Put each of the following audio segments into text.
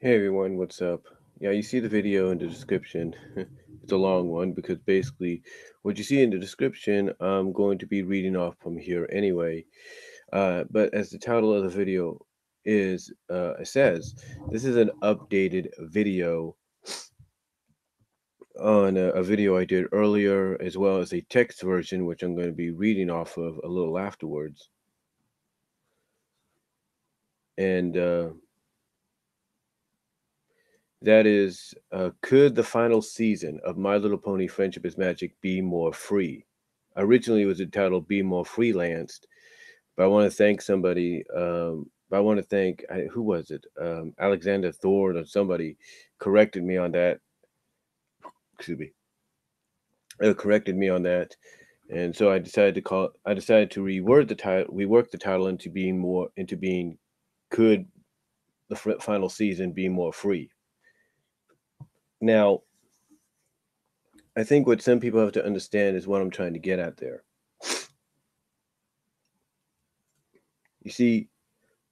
Hey everyone, what's up? Yeah, you see the video in the description. It's a long one because basically what you see in the description, I'm going to be reading off from here anyway. But as the title of the video it says, this is an updated video on a video I did earlier, as well as a text version, which I'm going to be reading off of a little afterwards. And that is, could the final season of My Little Pony Friendship is Magic be more free? Originally, it was entitled Be More Freelanced, but I want to thank somebody. But I want to thank, who was it? Alexander Thorne or somebody corrected me on that. Excuse me. Corrected me on that. And so I decided to reword the title, rework the title into being, could the final season be more free? Now, I think what some people have to understand is what I'm trying to get at there. You see,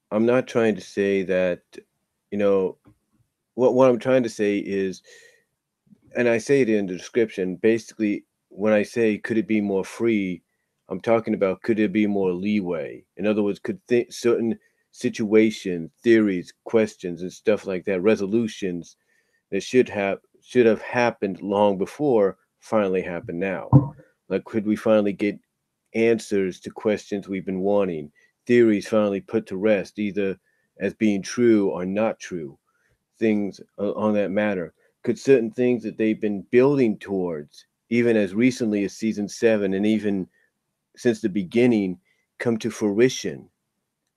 I'm not trying to say that, you know, what I'm trying to say is, and I say it in the description, basically, when I say could it be more free, I'm talking about could it be more leeway? In other words, could certain situations, theories, questions, and stuff like that, resolutions that should have happened long before finally happen now? Like, could we finally get answers to questions we've been wanting, theories finally put to rest, either as being true or not true, things on that matter? Could certain things that they've been building towards, even as recently as season 7 and even since the beginning, come to fruition,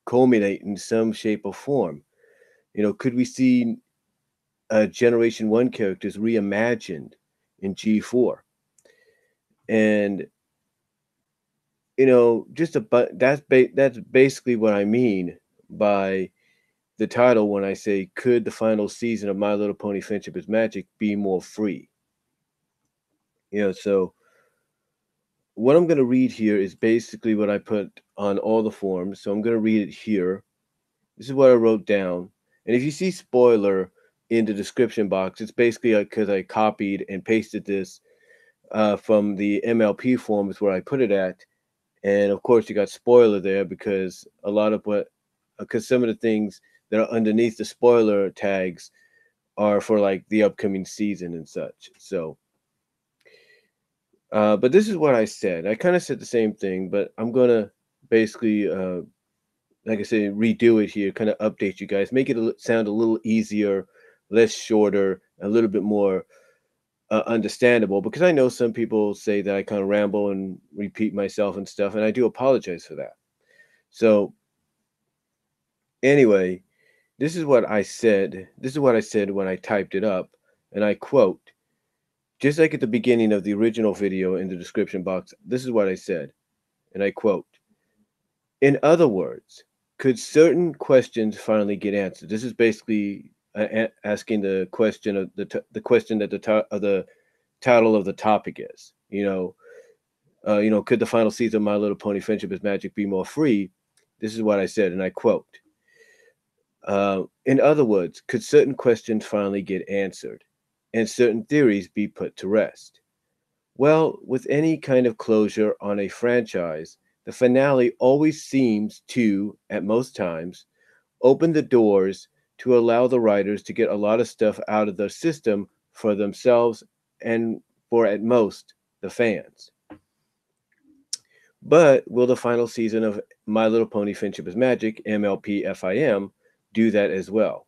culminate in some shape or form? Could we see Generation 1 characters reimagined in G4? And just that's basically what I mean by the title when I say, could the final season of My Little Pony Friendship is Magic be more free? So what I'm going to read here is basically what I put on all the forums. So I'm going to read it here. This is what I wrote down. And if you see spoiler in the description box, it's basically because I copied and pasted this from the MLP forums where I put it at. And of course, you got spoiler there because because some of the things that are underneath the spoiler tags are for like the upcoming season and such. So, but this is what I said. I kind of said the same thing, but I'm gonna basically, like I said, redo it here, kind of update you guys, make it sound a little easier, less shorter, a little bit more understandable. Because I know some people say that I kind of ramble and repeat myself and stuff, and I do apologize for that. So anyway, this is what I said. This is what I said when I typed it up, and I quote, just like at the beginning of the original video in the description box, this is what I said, and I quote, in other words, could certain questions finally get answered? This is basically asking the question of the question that the title of the topic is. Could the final season of My Little Pony Friendship is Magic be more free? This is what I said, and I quote, in other words, could certain questions finally get answered and certain theories be put to rest? Well, with any kind of closure on a franchise, the finale always seems to, at most times, open the doors to allow the writers to get a lot of stuff out of the system for themselves and for, at most, the fans. But will the final season of My Little Pony Friendship is Magic, MLP FIM, do that as well?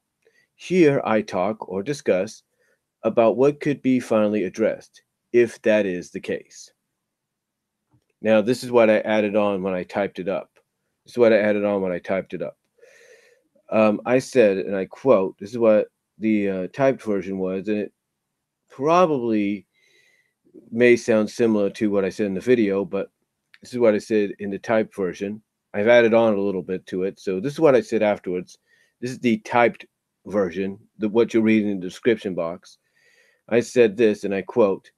Here I talk or discuss about what could be finally addressed, if that is the case. Now, this is what I added on when I typed it up. This is what I added on when I typed it up. I said, and I quote, this is what the typed version was, and it probably may sound similar to what I said in the video, but this is what I said in the typed version. I've added on a little bit to it. So this is what I said afterwards. This is the typed version, what you'll read in the description box. I said this, and I quote,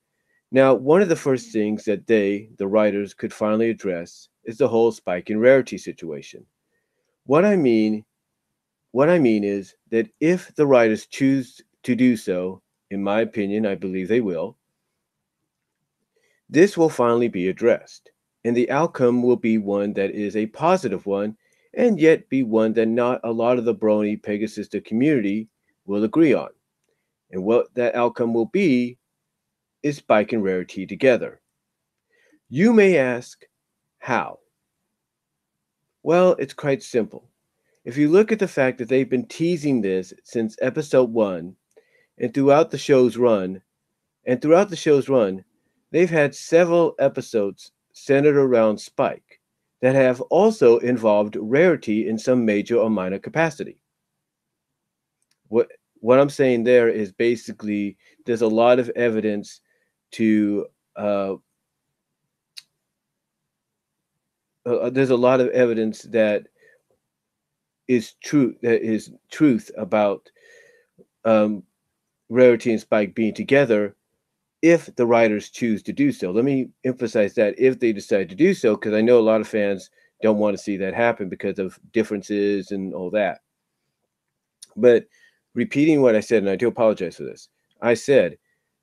now, one of the first things that they, the writers, could finally address is the whole spike in rarity situation. What I mean what I mean is that if the writers choose to do so, in my opinion, I believe they will, this will finally be addressed, and the outcome will be one that is a positive one, and yet be one that not a lot of the brony pegasister community will agree on. And what that outcome will be is Spike and Rarity together. You may ask, how? Well, it's quite simple. If you look at the fact that they've been teasing this since episode 1 and throughout the show's run, they've had several episodes centered around Spike that have also involved Rarity in some major or minor capacity. What what I'm saying there is basically there's a lot of evidence to uh, there's a lot of evidence that is truth about um, Rarity and Spike being together if the writers choose to do so. Let me emphasize that if they decide to do so, because I know a lot of fans don't want to see that happen because of differences and all that. But repeating what I said, and I do apologize for this, I said,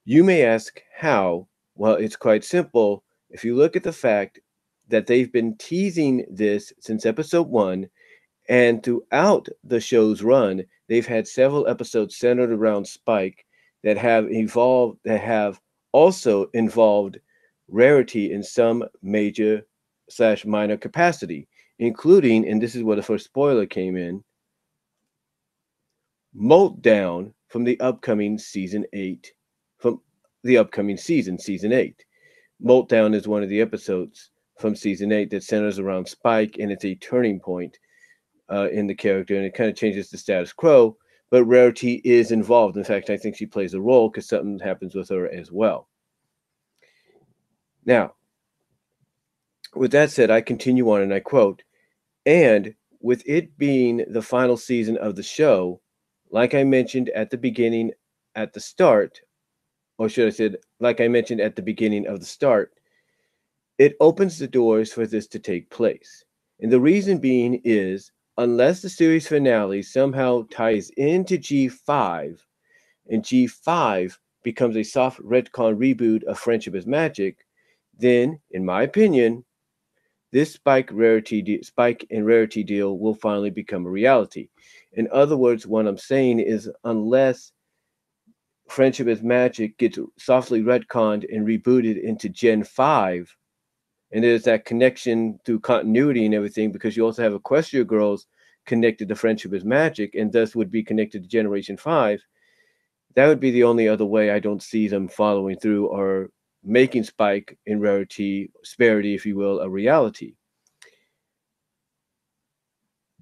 you may ask how. Well, it's quite simple. If you look at the fact that they've been teasing this since episode 1, and throughout the show's run, they've had several episodes centered around Spike that have also involved Rarity in some major slash minor capacity, including, and this is where the first spoiler came in, Meltdown from the upcoming season 8. Meltdown is one of the episodes from season 8 that centers around Spike, and it's a turning point in the character, and it kind of changes the status quo. But Rarity is involved. In fact, I think she plays a role because something happens with her as well. Now, with that said, I continue on and I quote, and with it being the final season of the show, like I mentioned at the beginning, at the start, or should I say, like I mentioned at the beginning of the start, it opens the doors for this to take place. And the reason being is, unless the series finale somehow ties into G5, and G5 becomes a soft retcon reboot of Friendship is Magic, then, in my opinion, this Spike and Rarity deal will finally become a reality. In other words, what I'm saying is, unless Friendship is Magic gets softly retconned and rebooted into Gen 5, and there's that connection through continuity and everything, because you also have Equestria Girls connected to Friendship is Magic, and thus would be connected to Generation 5. That would be the only other way I don't see them following through or making Spike and Rarity, Sparity, if you will, a reality.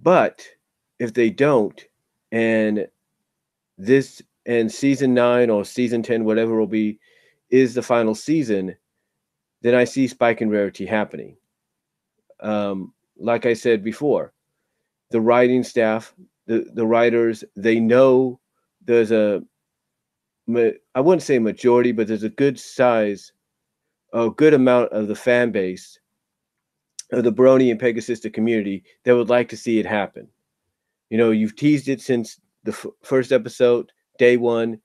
But if they don't, and season 9 or season 10, whatever it will be, is the final season, then I see Spike and Rarity happening. Like I said before, the writing staff, the writers, they know there's I wouldn't say majority, but there's a good amount of the fan base of the Brony and pegasister community that would like to see it happen. You know, you've teased it since the first episode, day 1.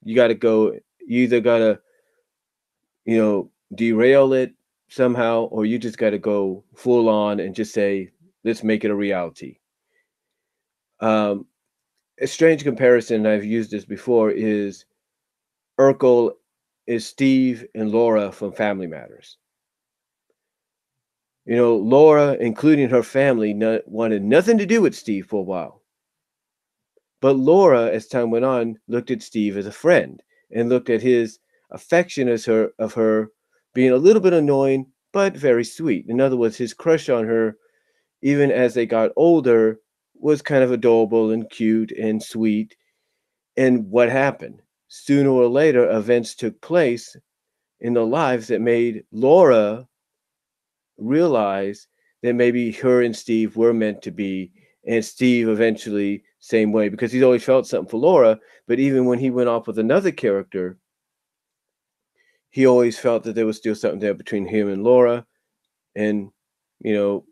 You got to go. You either got to, derail it somehow, or you just got to go full on and just say, let's make it a reality. A strange comparison, I've used this before, is Urkel is Steve and Laura from Family Matters. You know, Laura, including her family, wanted nothing to do with Steve for a while. But Laura, as time went on, looked at Steve as a friend and looked at his affection of her being a little bit annoying, but very sweet. In other words, his crush on her, even as they got older, was kind of adorable and cute and sweet. And what happened? Sooner or later, events took place in their lives that made Laura realize that maybe her and Steve were meant to be, and Steve eventually same way, because he's always felt something for Laura. But even when he went off with another character, he always felt that there was still something there between him and Laura. And and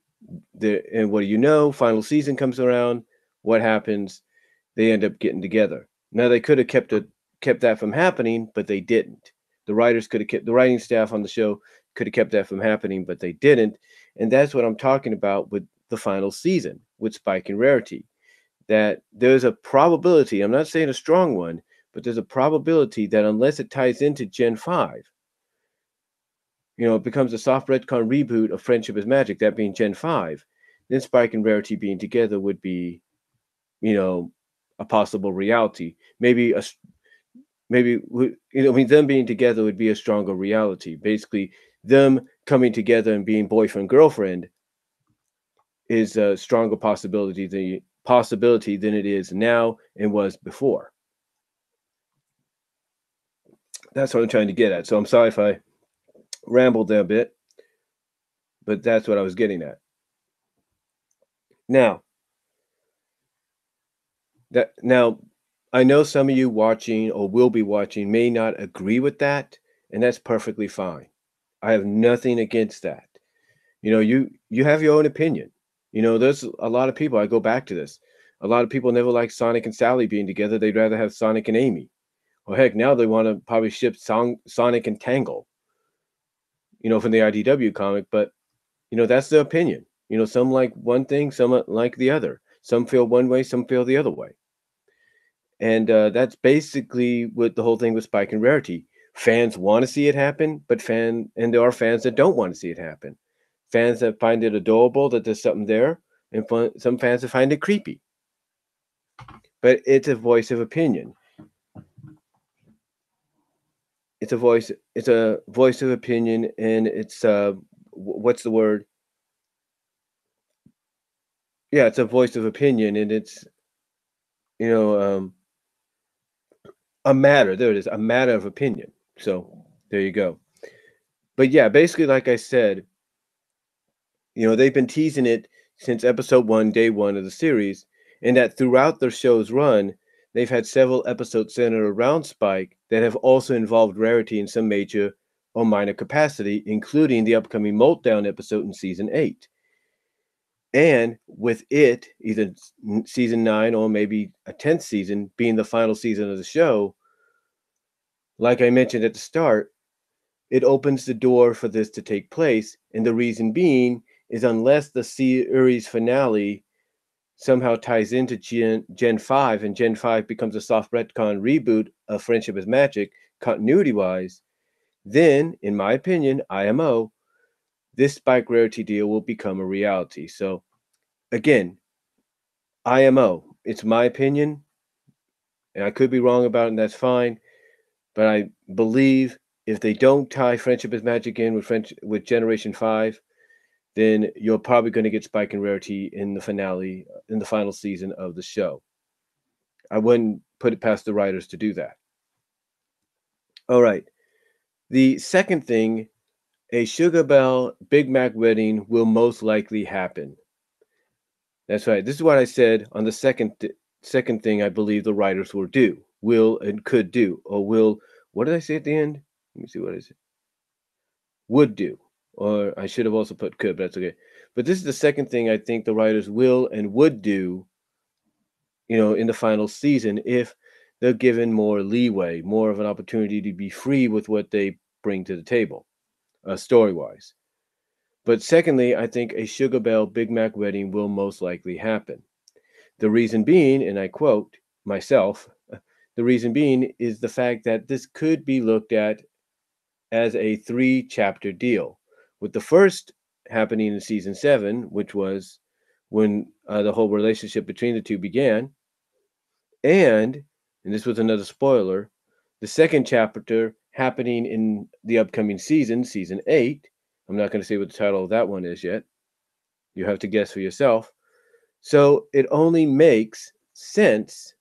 what do you know? Final season comes around. what happens? They end up getting together. Now they could have kept that from happening, but they didn't. The writers could have kept the writing staff on the show could have kept that from happening, but they didn't. And that's what I'm talking about with the final season with Spike and Rarity. That there's a probability, I'm not saying a strong one, but there's a probability that unless it ties into Gen 5, it becomes a soft retcon reboot of Friendship is Magic, that being Gen 5, then Spike and Rarity being together would be, you know, a possible reality. Them being together would be a stronger reality. Basically, them coming together and being boyfriend girlfriend is a stronger possibility than it is now and was before. That's what I'm trying to get at. So I'm sorry if I rambled there a bit, but that's what I was getting at. Now, I know some of you watching or will be watching may not agree with that, and that's perfectly fine. I have nothing against that. You have your own opinion. There's a lot of people, I go back to this. A lot of people never like Sonic and Sally being together. They'd rather have Sonic and Amy. Or heck, now they want to probably ship Sonic and Tangle, from the IDW comic, but that's their opinion. Some like one thing, some like the other. Some feel one way, some feel the other way. And that's basically what the whole thing with Spike and Rarity. Fans want to see it happen, and there are fans that don't want to see it happen. Fans that find it adorable that there's something there, and some fans that find it creepy. But it's a voice of opinion. It's a voice of opinion, and it's what's the word? Yeah, it's a voice of opinion, and it's a matter. There it is, a matter of opinion. So there you go. But yeah, basically, like I said, they've been teasing it since episode 1, day 1 of the series, and that throughout their show's run, they've had several episodes centered around Spike that have also involved Rarity in some major or minor capacity, including the upcoming Meltdown episode in season 8. And with it, either season 9 or maybe a 10th season being the final season of the show, like I mentioned at the start, it opens the door for this to take place. And the reason being is unless the series finale somehow ties into Gen 5 and Gen 5 becomes a soft retcon reboot of Friendship is Magic, continuity-wise, then, in my opinion, IMO, this Spike Rarity deal will become a reality. So, again, IMO, it's my opinion, and I could be wrong about it, and that's fine, but I believe if they don't tie Friendship is Magic in with Generation 5, then you're probably going to get Spike and Rarity in the finale, in the final season of the show. I wouldn't put it past the writers to do that. All right. The second thing, a Sugar Belle Big Mac wedding will most likely happen. That's right. This is what I said on the second thing I believe the writers will and could do, or will. What did I say at the end? Let me see what I said. Would do. Or I should have also put could, but that's okay. But this is the second thing I think the writers will and would do, in the final season if they're given more leeway, more of an opportunity to be free with what they bring to the table, story-wise. But secondly, I think a Sugar Belle Big Mac wedding will most likely happen. The reason being, and I quote myself, the reason being is the fact that this could be looked at as a 3-chapter deal, with the first happening in season 7, which was when the whole relationship between the two began, and this was another spoiler, the second chapter happening in the upcoming season 8. I'm not going to say what the title of that one is yet. You have to guess for yourself. So it only makes sense.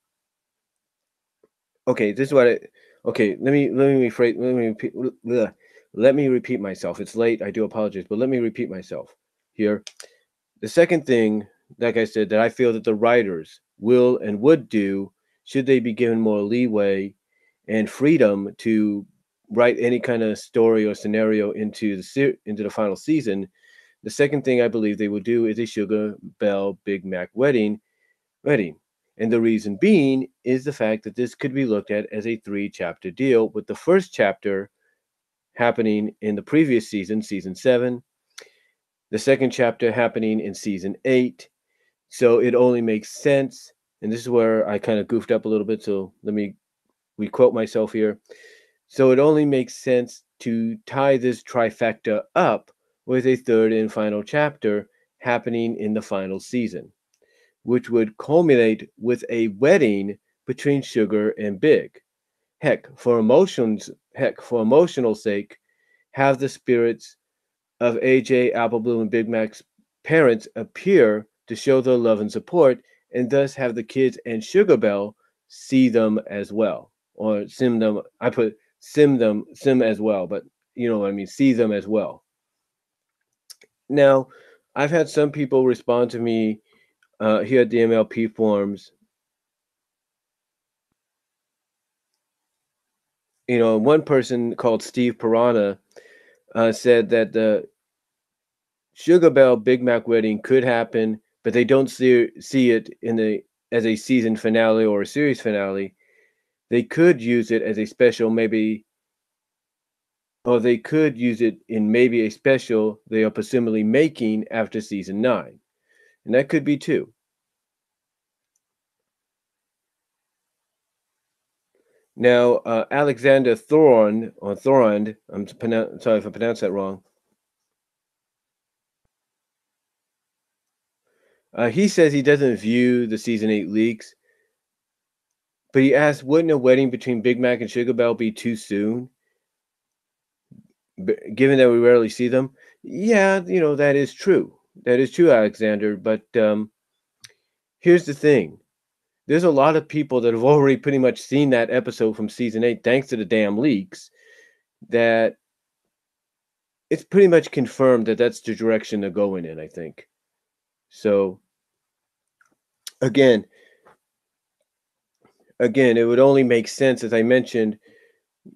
Okay, this is what I. Okay, let me rephrase. Let me repeat myself. It's late. I do apologize, but let me repeat myself here. The second thing, like I said, that I feel that the writers will and would do, should they be given more leeway and freedom to write any kind of story or scenario into the final season, the second thing I believe they will do is a Sugar Belle Big Mac wedding. wedding. And the reason being is the fact that this could be looked at as a 3-chapter deal, with the first chapter happening in the previous season, season 7, the second chapter happening in season 8. So it only makes sense, and this is where I kind of goofed up a little bit, so let me requote myself here. So it only makes sense to tie this trifecta up with a third and final chapter happening in the final season, which would culminate with a wedding between Sugar and Big. Heck, for emotional sake, have the spirits of AJ, Apple Bloom, and Big Mac's parents appear to show their love and support, and thus have the kids and Sugar Belle see them as well, or sim them. I put sim as well, but you know what I mean. See them as well. Now, I've had some people respond to me here at the MLP forums. You know, one person called Steve Piranha said that the Sugar Belle Big Mac wedding could happen, but they don't see it in the as a season finale or a series finale. They could use it as a special, maybe, or they could use it in maybe a special they are presumably making after season 9, and that could be too. Now, Alexander Thorn or Thorand, sorry if I pronounced that wrong. He says he doesn't view the season 8 leaks, but he asked, wouldn't a wedding between Big Mac and Sugar Belle be too soon, given that we rarely see them? Yeah, you know, that is true. That is true, Alexander. But here's the thing. There's a lot of people that have already pretty much seen that episode from season 8, thanks to the damn leaks, that it's pretty much confirmed that that's the direction they're going in, I think. So, again, it would only make sense, as I mentioned,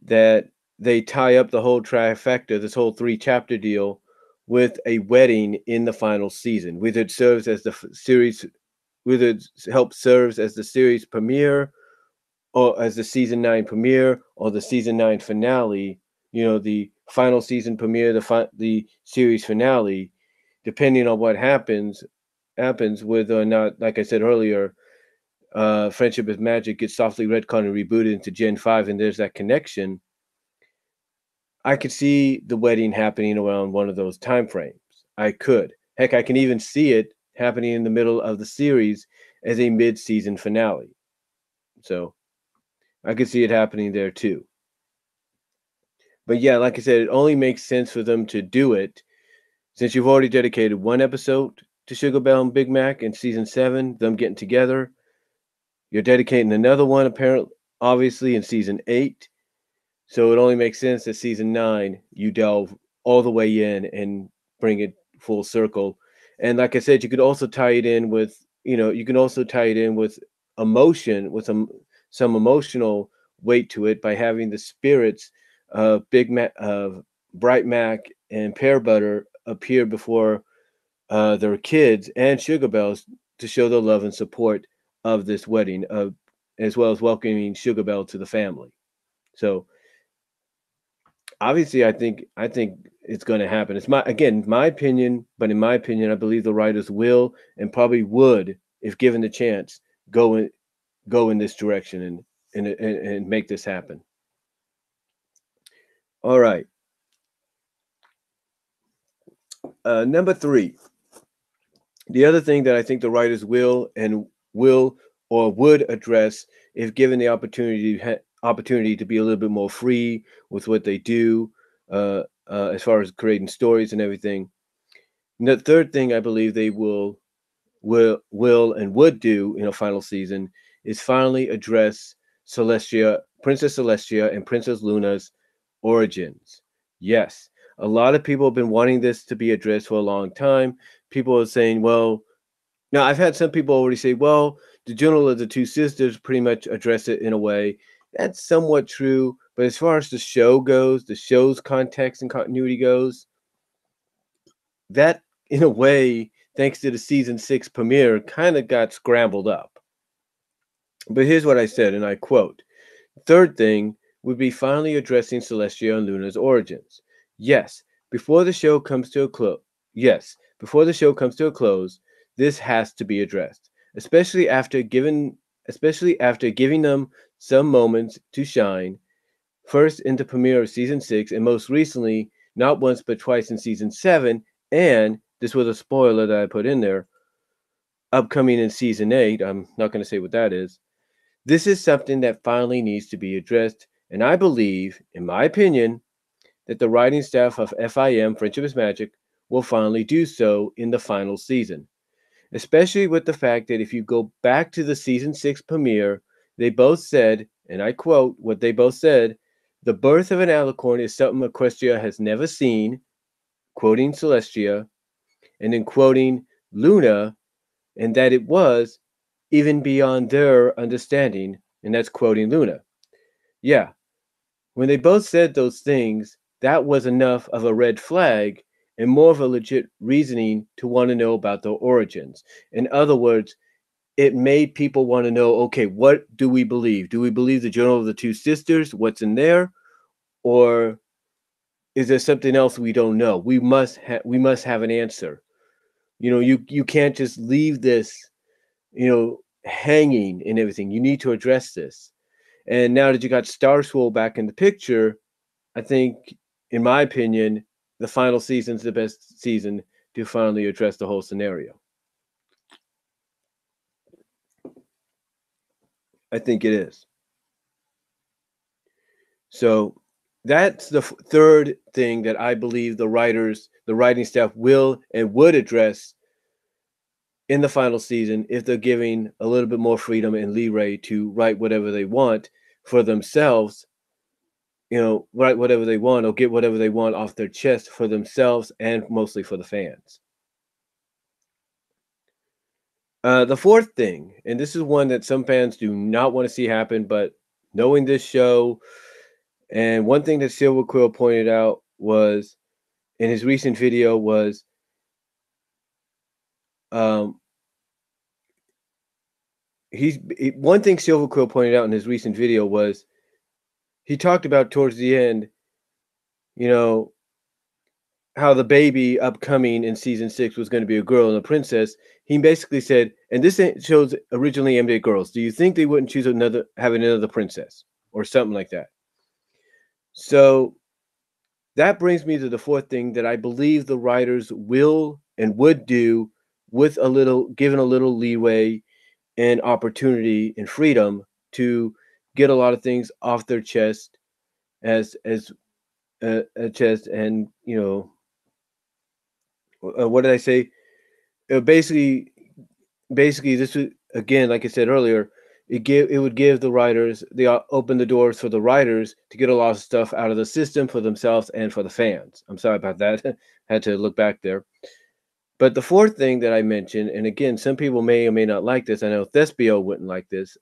that they tie up the whole trifecta, this whole 3-chapter deal, with a wedding in the final season. Whether it serves as the series, whether it helps serves as the series premiere, or as the season 9 premiere, or the season 9 finale. You know, the final season premiere, the series finale, depending on what happens, whether or not, like I said earlier, Friendship is Magic gets softly retconned and rebooted into Gen 5, and there's that connection. I could see the wedding happening around one of those time frames. I could. Heck, I can even see it happening in the middle of the series as a mid-season finale. So I could see it happening there too. But yeah, like I said, it only makes sense for them to do it since you've already dedicated one episode to Sugar Belle and Big Mac in season 7, them getting together. You're dedicating another one, apparently, obviously, in season 8. So it only makes sense that season 9, you delve all the way in and bring it full circle. And like I said, you could also tie it in with, you can also tie it in with emotion, with some emotional weight to it by having the spirits of Bright Mac and Pear Butter appear before their kids and Sugar Bells to show their love and support of this wedding, as well as welcoming Sugar Belle to the family. So obviously, I think it's going to happen. It's my opinion, but in my opinion, I believe the writers will and probably would, if given the chance, go in this direction and make this happen. All right. Number 3. The other thing that I think the writers will or would address, if given the opportunity to be a little bit more free with what they do, as far as creating stories and everything. And the third thing I believe they will and would do in a final season is finally address Princess Celestia and Princess Luna's origins. Yes, a lot of people have been wanting this to be addressed for a long time. People are saying, well, now I've had some people already say, well, the Journal of the Two Sisters pretty much address it in a way. That's somewhat true, but as far as the show goes, the show's context and continuity goes, that in a way, thanks to the season 6 premiere, kind of got scrambled up. But here's what I said, and I quote: third thing would be finally addressing Celestia and Luna's origins. Yes, before the show comes to a close. Yes, before the show comes to a close, this has to be addressed, especially after giving them some moments to shine. First in the premiere of season 6, and most recently, not once but twice in season 7, and this was a spoiler that I put in there, upcoming in season 8. I'm not going to say what that is. This is something that finally needs to be addressed, and I believe, in my opinion, that the writing staff of FIM, Friendship is Magic, will finally do so in the final season. Especially with the fact that if you go back to the season 6 premiere, they both said, and I quote what they both said: the birth of an alicorn is something Equestria has never seen, quoting Celestia, and then quoting Luna, and that it was even beyond their understanding, and that's quoting Luna. Yeah, when they both said those things, that was enough of a red flag and more of a legit reasoning to want to know about their origins. In other words, it made people want to know, okay, what do we believe? Do we believe the Journal of the Two Sisters, what's in there? Or is there something else we don't know? We must have an answer. You can't just leave this, hanging and everything. You need to address this. And now that you got Star Swirl back in the picture, I think, in my opinion, the final season's the best season to finally address the whole scenario. I think it is. So that's the third thing that I believe the writing staff will and would address in the final season if they're giving a little bit more freedom and leeway to write whatever they want for themselves, write whatever they want or get whatever they want off their chest for themselves and mostly for the fans. The fourth thing, and this is one that some fans do not want to see happen, but knowing this show, and one thing that Silver Quill pointed out was in his recent video was um, one thing Silver Quill pointed out in his recent video was he talked about towards the end, you know, how the baby upcoming in season 6 was going to be a girl and a princess. He basically said, and this shows originally aimed at girls. Do you think they wouldn't choose having another princess or something like that? So that brings me to the fourth thing that I believe the writers will and would do with given a little leeway and opportunity and freedom to get a lot of things off their chest as a chest, and what did I say? Basically, this would, again, like I said earlier, it would give the writers open the doors for the writers to get a lot of stuff out of the system for themselves and for the fans. I'm sorry about that. Had to look back there. But the fourth thing that I mentioned, and again, some people may or may not like this. I know Thespio wouldn't like this.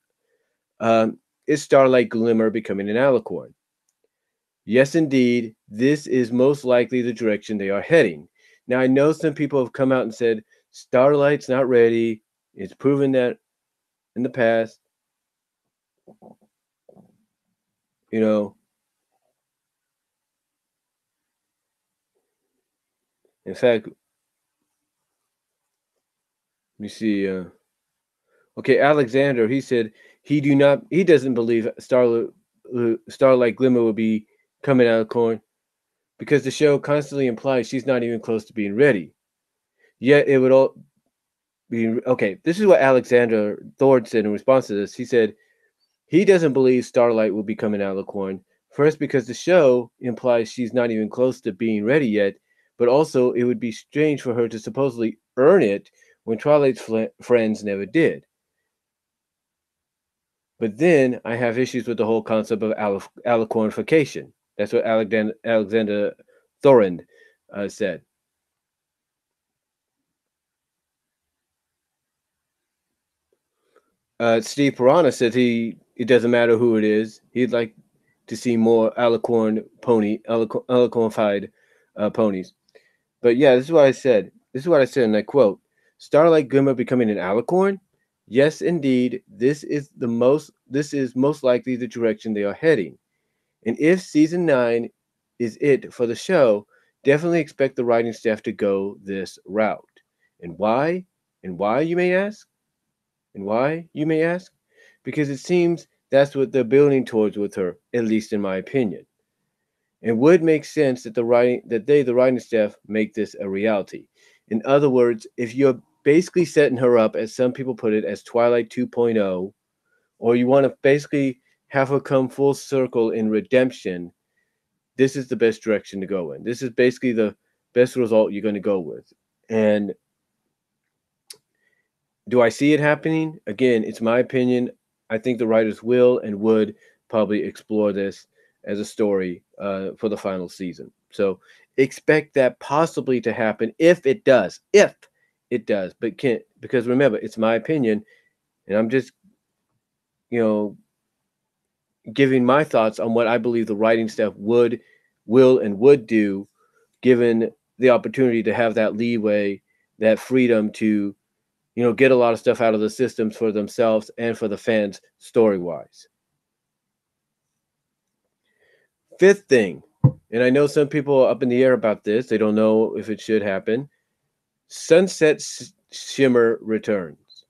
Is Starlight Glimmer becoming an alicorn? Yes, indeed. This is most likely the direction they are heading. Now, I know some people have come out and said Starlight's not ready. It's proven that in the past. In fact, let me see. Okay, Alexander, he said he doesn't believe Starlight Glimmer will be coming out of corn because the show constantly implies she's not even close to being ready. Yet it would all be okay. This is what Alexander Thord said in response to this. He said he doesn't believe Starlight will be coming out of the corn. First, because the show implies she's not even close to being ready yet, but also it would be strange for her to supposedly earn it when Twilight's friends never did. But then I have issues with the whole concept of alicornification. That's what Alexander Thorand said. Steve Piranha said it doesn't matter who it is. He'd like to see more alicornified ponies. But yeah, this is what I said. This is what I said, and I quote: Starlight Glimmer becoming an alicorn? Yes, indeed, this is most likely the direction they are heading. And if season 9 is it for the show, definitely expect the writing staff to go this route. And why? And why, you may ask? And why, you may ask? Because it seems that's what they're building towards with her, at least in my opinion. It would make sense that the writing staff, make this a reality. In other words, if you're basically setting her up, as some people put it, as Twilight 2.0, or you want to basically have her come full circle in redemption, this is the best direction to go in. This is basically the best result you're going to go with. And do I see it happening? Again, it's my opinion. I think the writers will and would probably explore this as a story for the final season. So expect that possibly to happen if it does. If it does, but can't, because remember, it's my opinion, and I'm just, you know, giving my thoughts on what I believe the writing staff will, and would do, given the opportunity to have that leeway, that freedom to, get a lot of stuff out of the systems for themselves and for the fans story wise. Fifth thing, and I know some people are up in the air about this, they don't know if it should happen. Sunset Shimmer returns.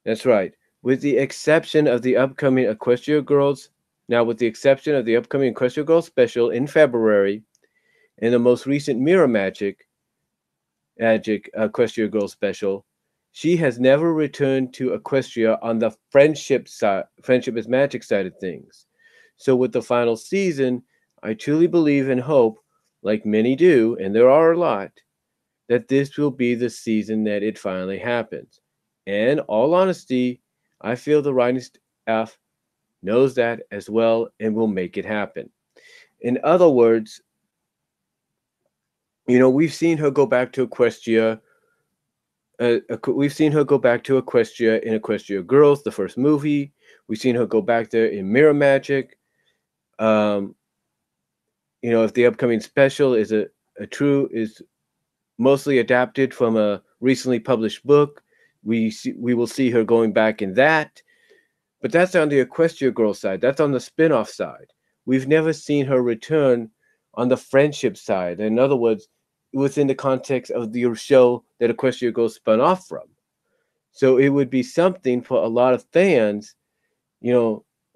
That's right. With the exception of the upcoming Equestria Girls, now with the exception of the upcoming Equestria Girls special in February and the most recent Mirror Magic Equestria Girls special, she has never returned to Equestria on the friendship is magic side of things. So with the final season, I truly believe and hope, like many do, and there are a lot, that this will be the season that it finally happens. And all honesty, I feel the writing staff knows that as well and will make it happen. In other words, we've seen her go back to Equestria. We've seen her go back to Equestria in Equestria Girls, the first movie. We've seen her go back there in Mirror Magic. If the upcoming special is is mostly adapted from a recently published book, we will see her going back in that. But that's on the Equestria Girl side. That's on the spin-off side. We've never seen her return on the friendship side. In other words, within the context of the show that Equestria Girls spun off from. So it would be something for a lot of fans,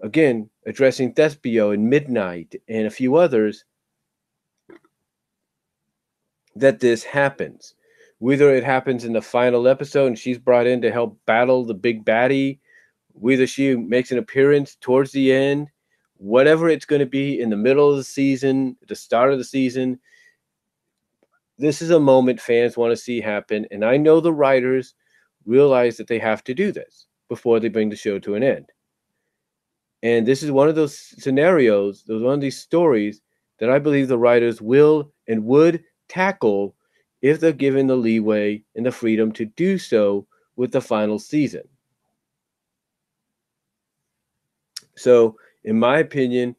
again, addressing Thespio and Midnight and a few others, that this happens. Whether it happens in the final episode and she's brought in to help battle the big baddie, whether she makes an appearance towards the end, whatever it's going to be in the middle of the season, the start of the season, this is a moment fans want to see happen. And I know the writers realize that they have to do this before they bring the show to an end. And this is one of those scenarios, one of these stories that I believe the writers will and would tackle if they're given the leeway and the freedom to do so with the final season. So, in my opinion,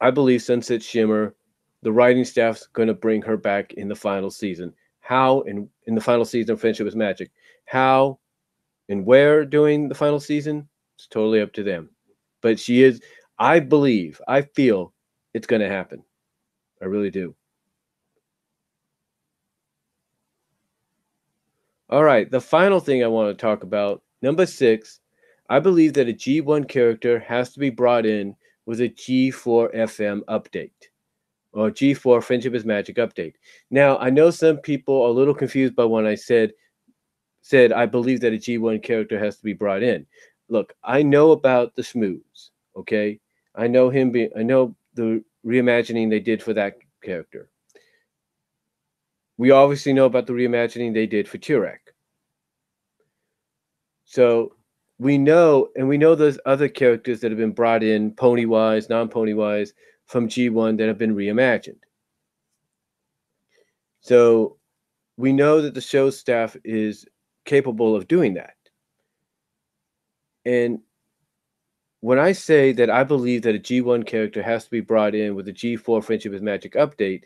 I believe Sunset Shimmer, the writing staff's going to bring her back in the final season. How in the final season of Friendship is Magic? How and where during the final season? It's totally up to them. But she is, I feel it's going to happen. I really do. All right, the final thing I want to talk about, number 6, I believe that a G1 character has to be brought in with a G4 FM update, or G4 Friendship is Magic update. Now, I know some people are a little confused by when I said I believe that a G1 character has to be brought in. Look, I know about the Schmooze, okay? I know the reimagining they did for that character. We obviously know about the reimagining they did for Turek. So we know there's other characters that have been brought in, pony-wise, non-pony-wise, from G1 that have been reimagined. So we know that the show staff is capable of doing that. And when I say that I believe that a G1 character has to be brought in with a G4 Friendship is Magic update,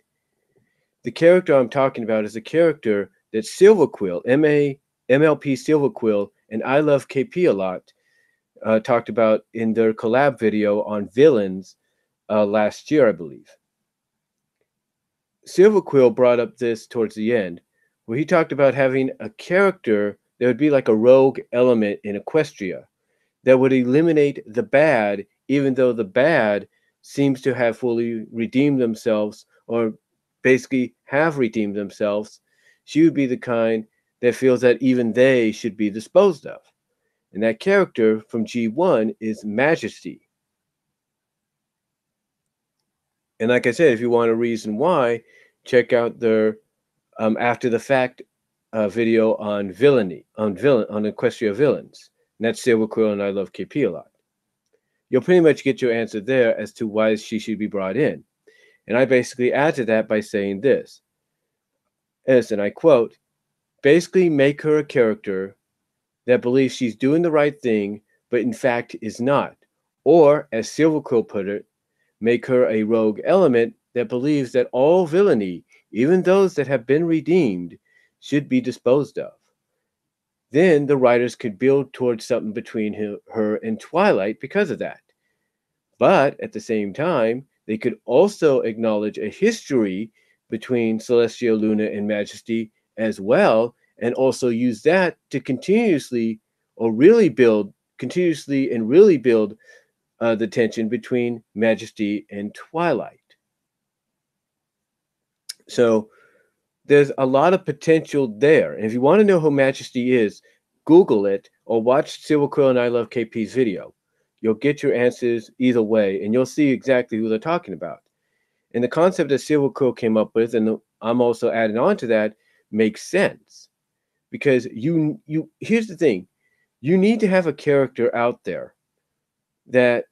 the character I'm talking about is a character that Silverquill, MLP Silverquill, and I Love KP a lot talked about in their collab video on villains last year, I believe. Silverquill brought up this towards the end, where he talked about having a character that would be like a rogue element in Equestria that would eliminate the bad, even though the bad seems to have fully redeemed themselves or basically have redeemed themselves. She would be the kind that feels that even they should be disposed of. And that character from G1 is Majesty. And like I said, if you want a reason why, check out their after the fact video on villainy, on Equestria villains. And that's Silverquill and I Love KP a lot. You'll pretty much get your answer there as to why she should be brought in. And I basically add to that by saying this. As, and I quote, basically make her a character that believes she's doing the right thing, but in fact is not. Or, as Silverquill put it, make her a rogue element that believes that all villainy, even those that have been redeemed, should be disposed of. Then the writers could build towards something between her and Twilight because of that. But at the same time, they could also acknowledge a history between Celestia, Luna, and Majesty as well, and also use that to continuously build the tension between Majesty and Twilight. So there's a lot of potential there. And if you want to know who Majesty is, Google it or watch Silverquill and I Love KP's video. You'll get your answers either way, and you'll see exactly who they're talking about. And the concept that Silverquill came up with, and I'm also adding on to that, makes sense. Because here's the thing. You need to have a character out there that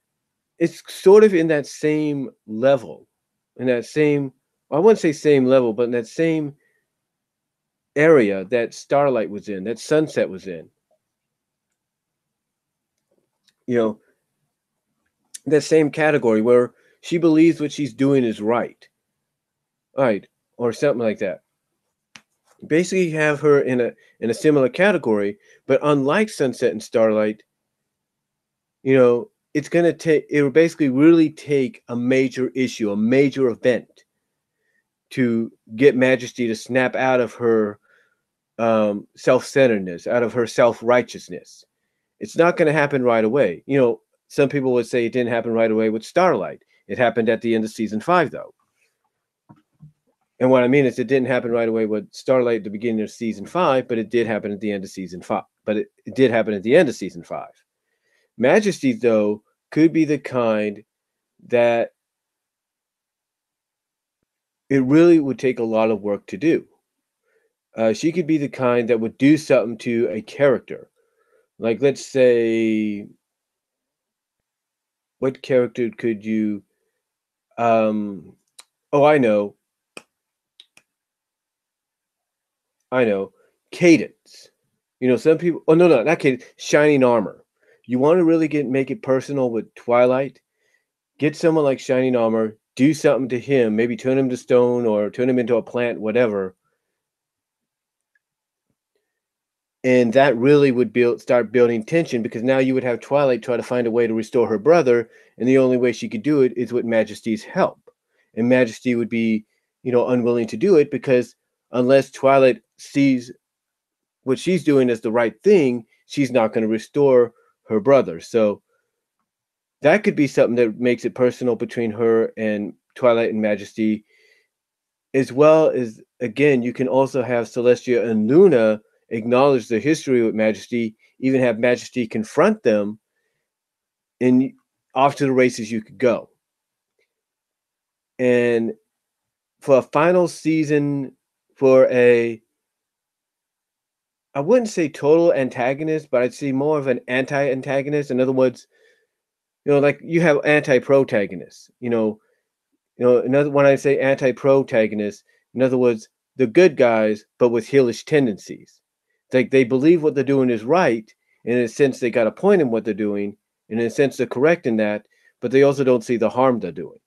it's sort of in that same level, in that same, I wouldn't say same level, but in that same area that Starlight was in, that Sunset was in. You know, that same category where she believes what she's doing is right. Right. Or something like that. Basically have her in a similar category, but unlike Sunset and Starlight, it's going to take, it will basically really take a major issue, a major event to get Majesty to snap out of her self-centeredness, out of her self-righteousness. It's not going to happen right away. Some people would say it didn't happen right away with Starlight. It happened at the end of season 5, though. And what I mean is it didn't happen right away with Starlight at the beginning of season 5, but it did happen at the end of season 5. But it did happen at the end of season 5. Majesty, though, could be the kind that it really would take a lot of work to do. She could be the kind that would do something to a character. Like, let's say, what character could you... I know. Cadence. Some people... Oh, no, not Cadence. Shining Armor. You want to really make it personal with Twilight? Get someone like Shining Armor, do something to him, maybe turn him to stone or turn him into a plant, whatever. And that really would start building tension, because now you would have Twilight try to find a way to restore her brother, and the only way she could do it is with Majesty's help. And Majesty would be, unwilling to do it, because unless Twilight sees what she's doing as the right thing, she's not going to restore her brother. So that could be something that makes it personal between her and Twilight and Majesty, as well as, again, you can also have Celestia and Luna acknowledge the history with Majesty, even have Majesty confront them, and off to the races you could go. And for a final season, I wouldn't say total antagonist, but I'd say more of an anti-antagonist. In other words, like you have anti-protagonists, when I say anti-protagonist, in other words, the good guys, but with heelish tendencies. Like, they believe what they're doing is right, and in a sense they got a point in what they're doing, and in a sense they're correct in that, but they also don't see the harm they're doing.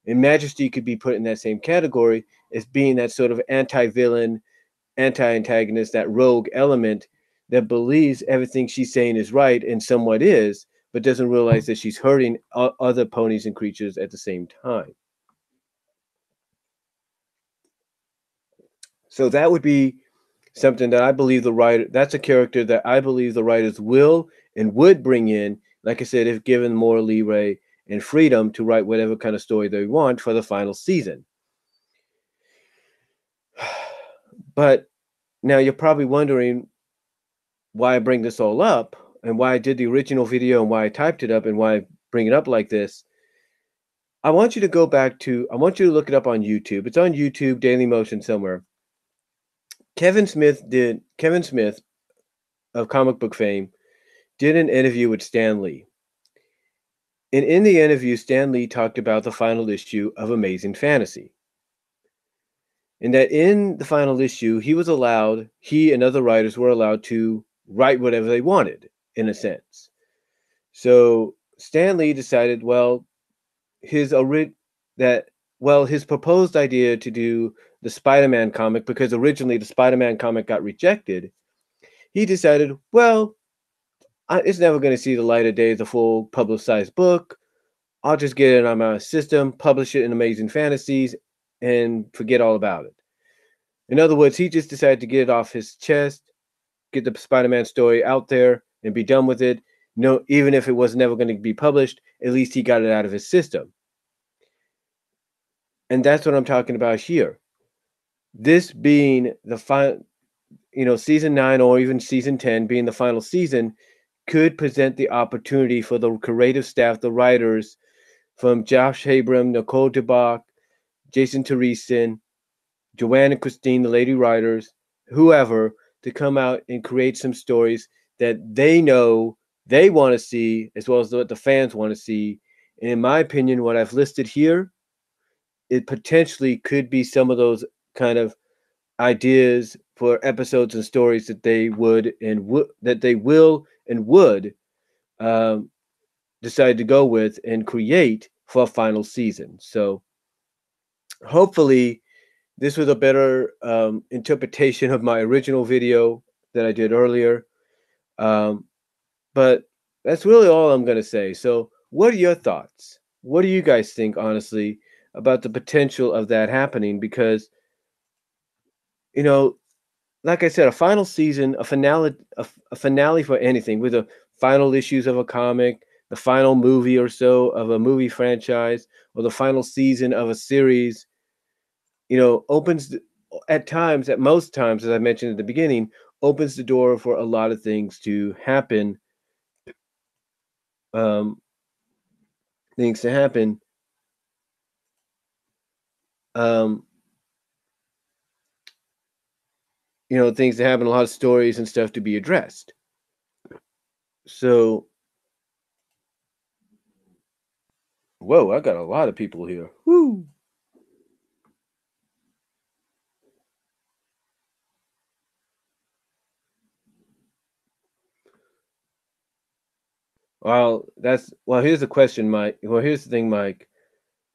And Majesty could be put in that same category as being that sort of anti-villain, anti-antagonist, that rogue element that believes everything she's saying is right and somewhat is, but doesn't realize that she's hurting other ponies and creatures at the same time. So that would be something that I believe the writer, that's a character that I believe the writers will and would bring in, like I said, if given more leeway and freedom to write whatever kind of story they want for the final season. But now you're probably wondering why I bring this all up and why I did the original video and why I typed it up and why I bring it up like this. I want you to go back to, I want you to look it up on YouTube. It's on YouTube, Daily Motion somewhere. Kevin Smith of comic book fame did an interview with Stan Lee. And in the interview, Stan Lee talked about the final issue of Amazing Fantasy. And that in the final issue, he and other writers were allowed to write whatever they wanted, in a sense. So Stan Lee decided, his his proposed idea to do the Spider-Man comic, because originally the Spider-Man comic got rejected, he decided, it's never going to see the light of day as a full publicized book. I'll just get it on my system, publish it in Amazing Fantasies, and forget all about it. In other words, he just decided to get it off his chest, get the Spider-Man story out there, and be done with it. No, even if it was never going to be published, at least he got it out of his system. And that's what I'm talking about here. This being the final, season 9 or even season 10 being the final season could present the opportunity for the creative staff, the writers from Josh Abram, Nicole DeBach, Jason Teresen, Joanne and Christine, the lady writers, whoever, to come out and create some stories that they know they want to see, as well as what the fans want to see. And in my opinion, what I've listed here, it potentially could be some of those kind of ideas for episodes and stories that they will and would decide to go with and create for a final season. So hopefully this was a better interpretation of my original video that I did earlier. But that's really all I'm going to say. So what are your thoughts? What do you guys think, honestly, about the potential of that happening? Because, like I said, a final season, a finale for anything, with the final issues of a comic, the final movie or so of a movie franchise, or the final season of a series, opens at most times, as I mentioned at the beginning, opens the door for a lot of things to happen. Um, things to happen. Um, things to happen. A lot of stories and stuff to be addressed. So, whoa, I got a lot of people here. Woo! Here's the question, Mike. Well, here's the thing, Mike.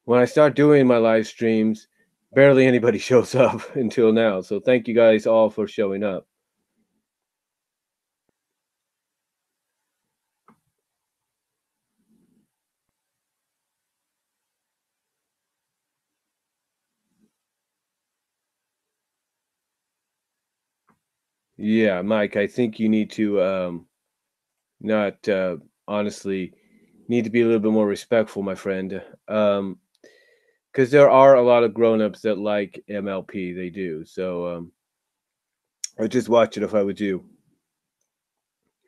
When I start doing my live streams, barely anybody shows up until now. So thank you guys all for showing up. Yeah, Mike, I think you need to not honestly need to be a little bit more respectful, my friend. Because there are a lot of grown-ups that like MLP. They do. So I just watch it if I would you.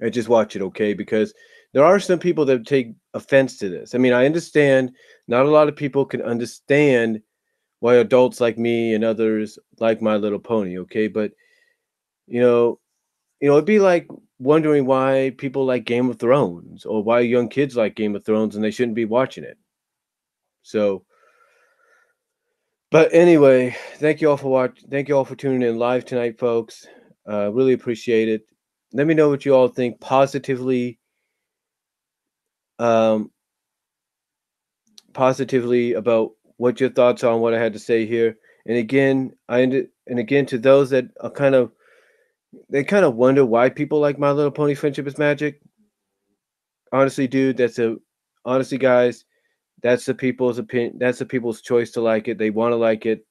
I just watch it, okay? Because there are some people that take offense to this. I mean, I understand not a lot of people can understand why adults like me and others like My Little Pony, okay? But you know, it'd be like wondering why people like Game of Thrones or why young kids like Game of Thrones and they shouldn't be watching it. So, but anyway, thank you all for watching. Thank you all for tuning in live tonight, folks. Really appreciate it. Let me know what you all think um, positively about what your thoughts are on what I had to say here. And again, to those that are kind of they kind of wonder why people like My Little Pony Friendship is Magic. Honestly, dude, honestly, guys, that's the people's opinion. That's the people's choice to like it. They want to like it.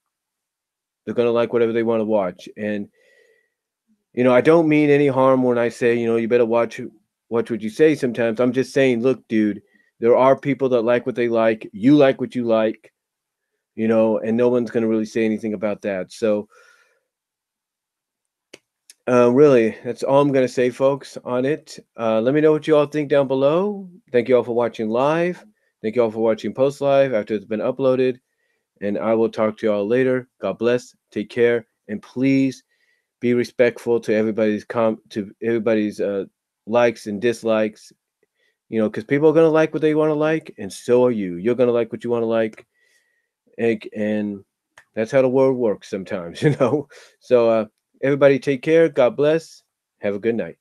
They're gonna like whatever they want to watch. And I don't mean any harm when I say, you better watch what you say. Sometimes I'm just saying, look, dude, there are people that like what they like. You like what you like. And no one's gonna really say anything about that. So, really, that's all I'm gonna say, folks, on it. Let me know what you all think down below. Thank you all for watching live. Thank you all for watching post live after it's been uploaded. And I will talk to you all later. God bless. Take care, and please be respectful to everybody's likes and dislikes. Because people are gonna like what they want to like, and so are you. You're gonna like what you want to like, and that's how the world works sometimes. So everybody, take care. God bless. Have a good night.